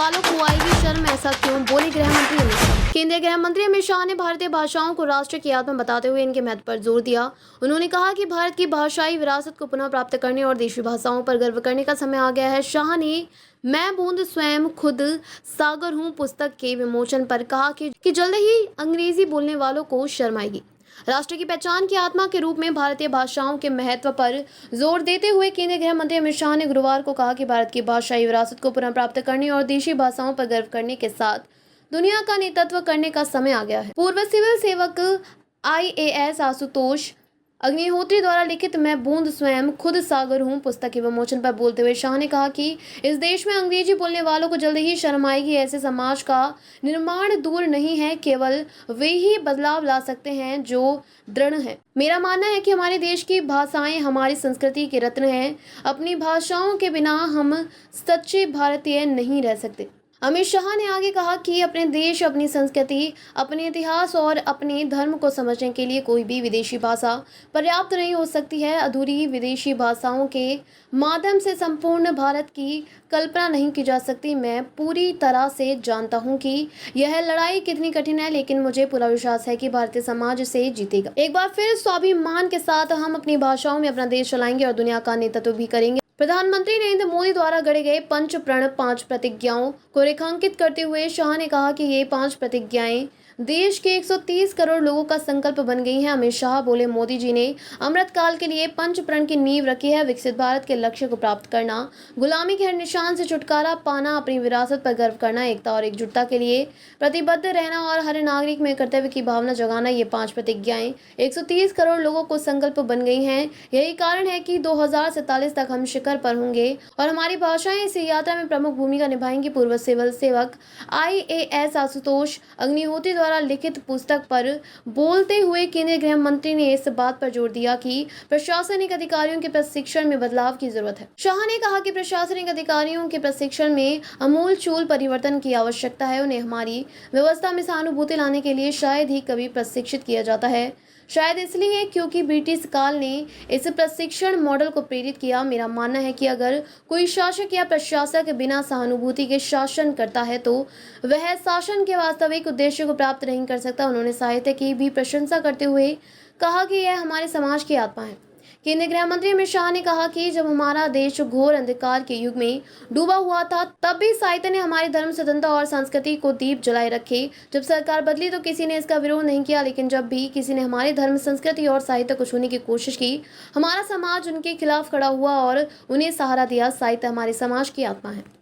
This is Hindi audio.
वालों को आएगी शर्म, ऐसा क्यों, बोले गृह मंत्री अमित शाह। केंद्रीय गृह मंत्री अमित शाह ने भारतीय भाषाओं को राष्ट्र की आत्मा बताते हुए इनके महत्व पर जोर दिया। उन्होंने कहा कि भारत की भाषाई विरासत को पुनः प्राप्त करने और देशी भाषाओं पर गर्व करने का समय आ गया है। शाह ने मैं बूंद स्वयं खुद सागर हूँ पुस्तक के विमोचन पर कहा कि जल्द ही अंग्रेजी बोलने वालों को शर्म आएगी। राष्ट्र की पहचान की आत्मा के रूप में भारतीय भाषाओं के महत्व पर जोर देते हुए केंद्रीय गृह मंत्री अमित शाह ने गुरुवार को कहा कि भारत की भाषाई विरासत को पुनः प्राप्त करने और देशी भाषाओं पर गर्व करने के साथ दुनिया का नेतृत्व करने का समय आ गया है। पूर्व सिविल सेवक IAS आशुतोष अग्निहोत्री द्वारा लिखित मैं बूंद स्वयं खुद सागर हूँ पुस्तक के विमोचन पर बोलते हुए शाह ने कहा कि इस देश में अंग्रेजी बोलने वालों को जल्द ही शर्म आएगी। ऐसे समाज का निर्माण दूर नहीं है, केवल वे ही बदलाव ला सकते हैं जो दृढ़ है। मेरा मानना है कि हमारे देश की भाषाएं हमारी संस्कृति के रत्न हैं। अपनी भाषाओं के बिना हम सच्चे भारतीय नहीं रह सकते। अमित शाह ने आगे कहा कि अपने देश, अपनी संस्कृति, अपने इतिहास और अपने धर्म को समझने के लिए कोई भी विदेशी भाषा पर्याप्त नहीं हो सकती है। अधूरी विदेशी भाषाओं के माध्यम से संपूर्ण भारत की कल्पना नहीं की जा सकती। मैं पूरी तरह से जानता हूं कि यह लड़ाई कितनी कठिन है, लेकिन मुझे पूरा विश्वास है कि भारतीय समाज इसे जीतेगा। एक बार फिर स्वाभिमान के साथ हम अपनी भाषाओं में अपना देश चलाएंगे और दुनिया का नेतृत्व भी करेंगे। प्रधानमंत्री नरेंद्र मोदी द्वारा गढ़े गए पंच प्रण 5 प्रतिज्ञाओं को रेखांकित करते हुए शाह ने कहा कि ये 5 प्रतिज्ञाएं देश के 130 करोड़ लोगों का संकल्प बन गई हैं। अमित शाह बोले, मोदी जी ने अमृत काल के लिए पंच प्रण की नींव रखी है। विकसित भारत के लक्ष्य को प्राप्त करना, गुलामी के हर निशान से छुटकारा पाना, अपनी विरासत पर गर्व करना, एकता और एकजुटता के लिए प्रतिबद्ध रहना और हर नागरिक में कर्तव्य की भावना जगाना, ये 5 प्रतिज्ञाएं 130 करोड़ लोगों को संकल्प बन गई हैं। यही कारण है कि 2047 तक हम शिखर पर होंगे और हमारी भाषाएं इस यात्रा में प्रमुख भूमिका निभाएंगी। पूर्व सिविल सेवक IAS आशुतोष अग्निहोत्री द्वारा लिखित पुस्तक पर बोलते हुए केंद्रीय गृह मंत्री ने इस बात पर जोर दिया कि प्रशासनिक अधिकारियों के प्रशिक्षण में बदलाव की जरूरत है। शाह ने कहा कि प्रशासनिक अधिकारियों के प्रशिक्षण में आमूलचूल परिवर्तन की आवश्यकता है। उन्हें हमारी व्यवस्था में सहानुभूति लाने के लिए शायद ही कभी प्रशिक्षित किया जाता है। शायद इसलिए क्योंकि ब्रिटिश काल ने इस प्रशिक्षण मॉडल को प्रेरित किया। मेरा मानना है कि अगर कोई शासक या प्रशासक बिना सहानुभूति के शासन करता है तो वह शासन के वास्तविक उद्देश्य को प्राप्त नहीं कर सकता। उन्होंने साहित्य की भी प्रशंसा करते हुए कहा कि यह हमारे समाज की आत्मा है। केंद्रीय गृह मंत्री अमित शाह ने कहा कि जब हमारा देश घोर अंधकार के युग में डूबा हुआ था, तब भी साहित्य ने हमारी धर्म स्वतंत्रता और संस्कृति को दीप जलाए रखे। जब सरकार बदली तो किसी ने इसका विरोध नहीं किया, लेकिन जब भी किसी ने हमारी धर्म, संस्कृति और साहित्य को छूने की कोशिश की, हमारा समाज उनके खिलाफ खड़ा हुआ और उन्हें सहारा दिया। साहित्य हमारे समाज की आत्मा है।